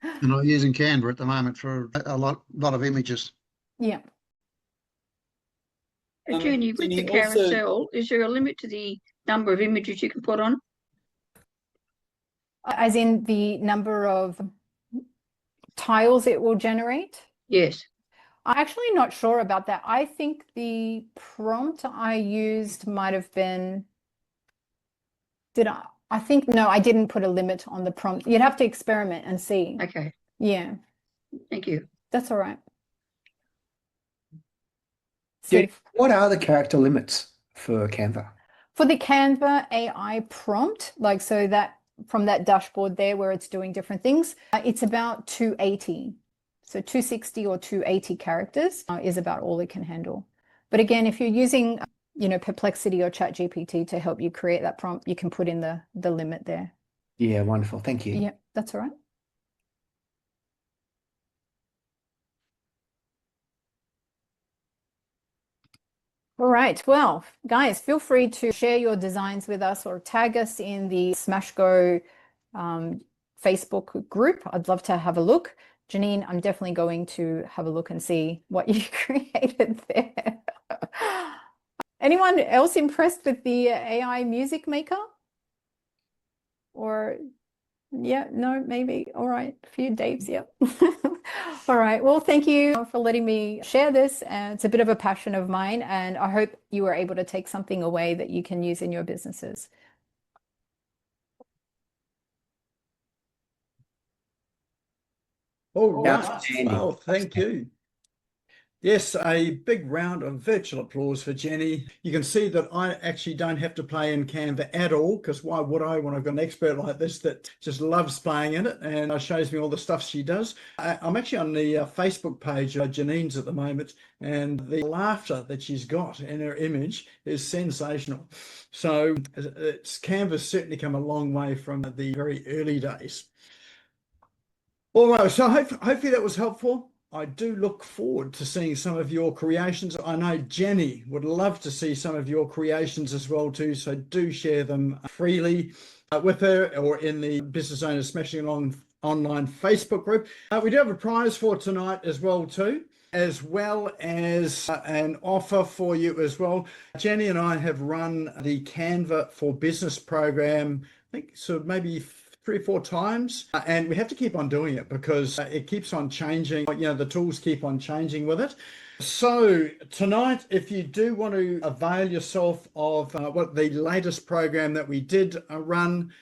And I'm using Canva at the moment for a lot of images. Yeah. Jenny, with the carousel, is there a limit to the number of images you can put on? As in the number of tiles it will generate? Yes. I'm actually not sure about that. I think the prompt I used might have been, I think, no, I didn't put a limit on the prompt. You'd have to experiment and see. Okay. Yeah. Thank you. That's all right. Yeah, what are the character limits for Canva? For the Canva AI prompt, like so that from that dashboard there where it's doing different things, it's about 280. So 260 or 280 characters is about all it can handle. But again, if you're using, Perplexity or ChatGPT to help you create that prompt, you can put in the limit there. Yeah, wonderful. Thank you. Yeah, that's all right. All right. Well, guys, feel free to share your designs with us or tag us in the Smashgo Facebook group. I'd love to have a look. Janine, I'm definitely going to have a look and see what you created there. Anyone else impressed with the AI music maker? Or, yeah, no, maybe. All right, a few Daves, yeah. All right, well, thank you for letting me share this. It's a bit of a passion of mine, and I hope you were able to take something away that you can use in your businesses. All right. Well, thank you. Yes, a big round of virtual applause for Jenny. You can see that I actually don't have to play in Canva at all, because why would I when I've got an expert like this that just loves playing in it and shows me all the stuff she does. I'm actually on the Facebook page of Janine's at the moment, and the laughter that she's got in her image is sensational. So Canva's certainly come a long way from the very early days. All right, so hopefully that was helpful. I do look forward to seeing some of your creations. I know Jenny would love to see some of your creations as well too, so do share them freely with her or in the Business Owners Smashing Along online Facebook group. We do have a prize for tonight as well too, as well as an offer for you as well. Jenny and I have run the Canva for Business program, I think so maybe 3 or 4 times, and we have to keep on doing it because it keeps on changing. The tools keep on changing with it. So tonight, if you do want to avail yourself of what the latest program that we did run,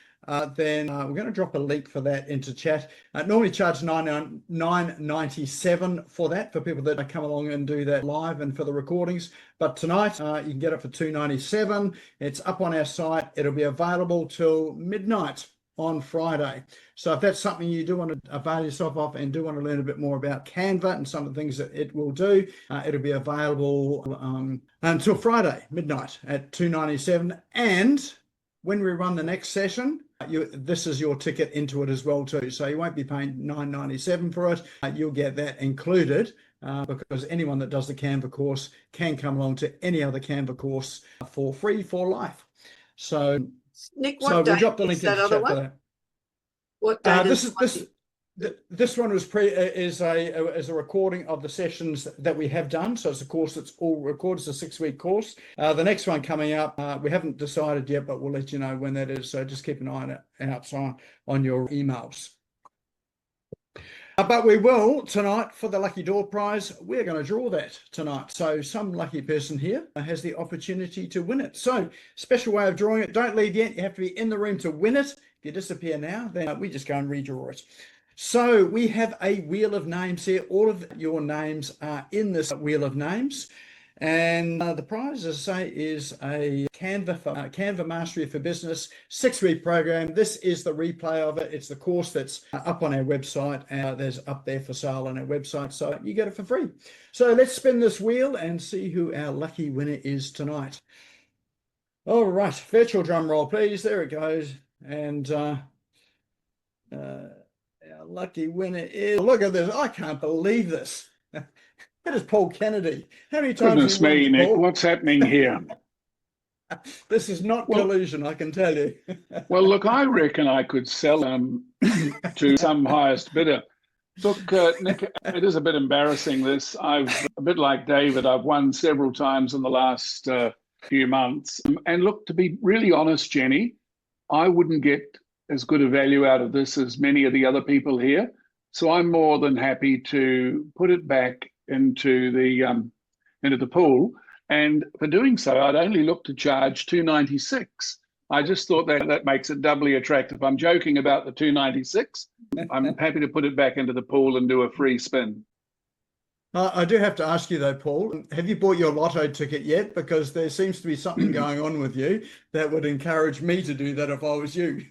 then we're going to drop a link for that into chat. Normally charge $9.97 for that for people that come along and do that live and for the recordings. But tonight you can get it for $2.97. It's up on our site. It'll be available till midnight on Friday. So if that's something you do want to avail yourself of and do want to learn a bit more about Canva and some of the things that it will do, it'll be available until Friday midnight at $2.97. And when we run the next session, this is your ticket into it as well too. So you won't be paying $9.97 for it. You'll get that included because anyone that does the Canva course can come along to any other Canva course for free for life. So Nick, we'll drop the link in the chat for that. What day this one was is a recording of the sessions that we have done. So it's a course that's all recorded. It's a 6-week course. The next one coming up, we haven't decided yet, but we'll let you know when that is. So just keep an eye out on your emails. But we will tonight for the Lucky Door Prize. We're going to draw that tonight. So some lucky person here has the opportunity to win it. So special way of drawing it. Don't leave yet. You have to be in the room to win it. If you disappear now, then we just go and redraw it. So we have a wheel of names here. All of your names are in this wheel of names. And the prize, as I say, is a Canva Mastery for Business 6-week program. This is the replay of it. It's the course that's up on our website, and there's up there for sale on our website. So you get it for free. So let's spin this wheel and see who our lucky winner is tonight. All right, virtual drum roll, please. There it goes. And our lucky winner is, look at this. I can't believe this. That is Paul Kennedy. How many times? Goodness me, Nick, what's happening here? This is not collusion, I can tell you. Well, look, I reckon I could sell them to some highest bidder. Look, Nick, it is a bit embarrassing, this. A bit like David, I've won several times in the last few months. And look, to be really honest, Jenny, I wouldn't get as good a value out of this as many of the other people here. So I'm more than happy to put it back into the pool, and for doing so, I'd only look to charge $2.96. I just thought that makes it doubly attractive. I'm joking about the $2.96. I'm happy to put it back into the pool and do a free spin. I do have to ask you though, Paul, have you bought your lotto ticket yet? Because there seems to be something going on with you that would encourage me to do that if I was you.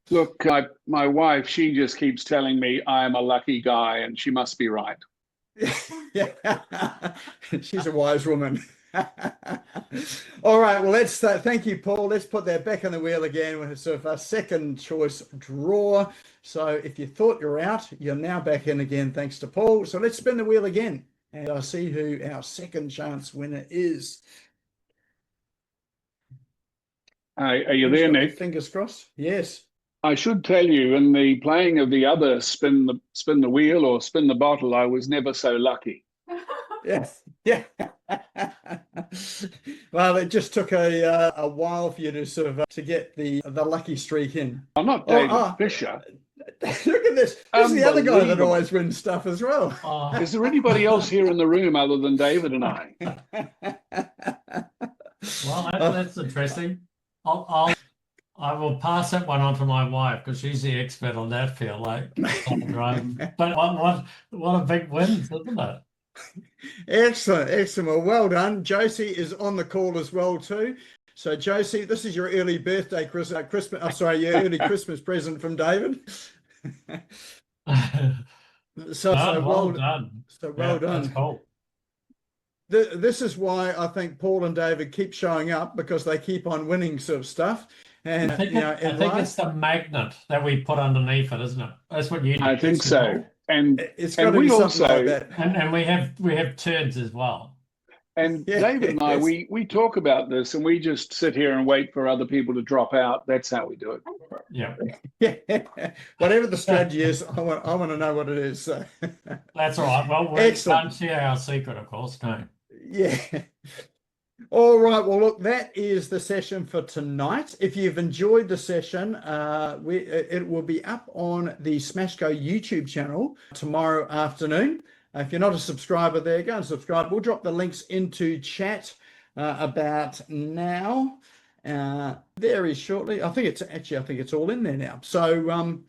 Look, my wife, she just keeps telling me I am a lucky guy, and she must be right. Yeah, she's a wise woman. All right, well, let's thank you, Paul. Let's put that back on the wheel again with sort of a second choice draw. So if you thought you're out, you're now back in again, thanks to Paul. So let's spin the wheel again, and I'll see who our second chance winner is. Are you there, Nick? Fingers crossed. Yes. I should tell you, in the playing of the other spin the wheel or spin the bottle, I was never so lucky. Yes, yeah. Well, it just took a while for you to sort of to get the lucky streak in. I'm not David Fisher. Look at this. This is the other guy that always wins stuff as well. Is there anybody else here in the room other than David and I? Well, that's interesting. I will pass that one on to my wife because she's the expert on that field. But what a big win, isn't it? Excellent, excellent. Well done. Josie is on the call as well too. So Josie, this is your early birthday Christmas. Your early Christmas present from David. Well done. So well done. That's cool. This is why I think Paul and David keep showing up, because they keep on winning sort of stuff. And I think it's the magnet that we put underneath it, isn't it? That's what you do. I think so. And it's got to be something like that. And we have turns as well. And David and I, we talk about this, and we just sit here and wait for other people to drop out. That's how we do it. Yeah. Whatever the strategy is, I want to know what it is. So. That's all right. Well, we can't share our secret, of course. No. Yeah. All right. Well, look, that is the session for tonight. If you've enjoyed the session, it will be up on the Smashco YouTube channel tomorrow afternoon. If you're not a subscriber there, go and subscribe. We'll drop the links into chat about now, very shortly. I think it's all in there now. So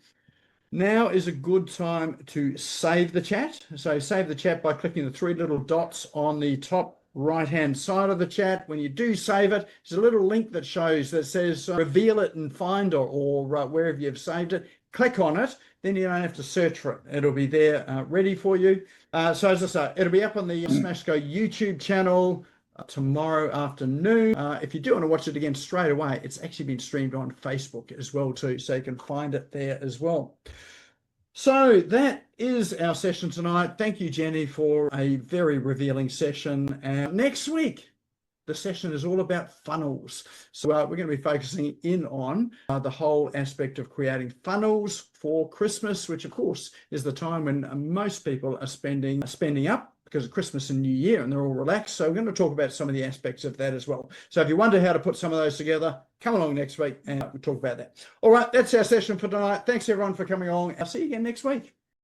now is a good time to save the chat. So save the chat by clicking the 3 little dots on the top right-hand side of the chat. When you do save it, there's a little link that says reveal it in Finder or wherever you've saved it. Click on it, then you don't have to search for it. It'll be there ready for you. So as I say, it'll be up on the Smashco YouTube channel tomorrow afternoon. If you do want to watch it again straight away, it's actually been streamed on Facebook as well too, so you can find it there as well. So that is our session tonight. Thank you, Jenny, for a very revealing session. And next week, the session is all about funnels. So we're going to be focusing in on the whole aspect of creating funnels for Christmas, which of course is the time when most people are spending up because of Christmas and New Year, and they're all relaxed. So we're going to talk about some of the aspects of that as well. So if you wonder how to put some of those together, come along next week and we'll talk about that. All right, that's our session for tonight. Thanks everyone for coming along. I'll see you again next week.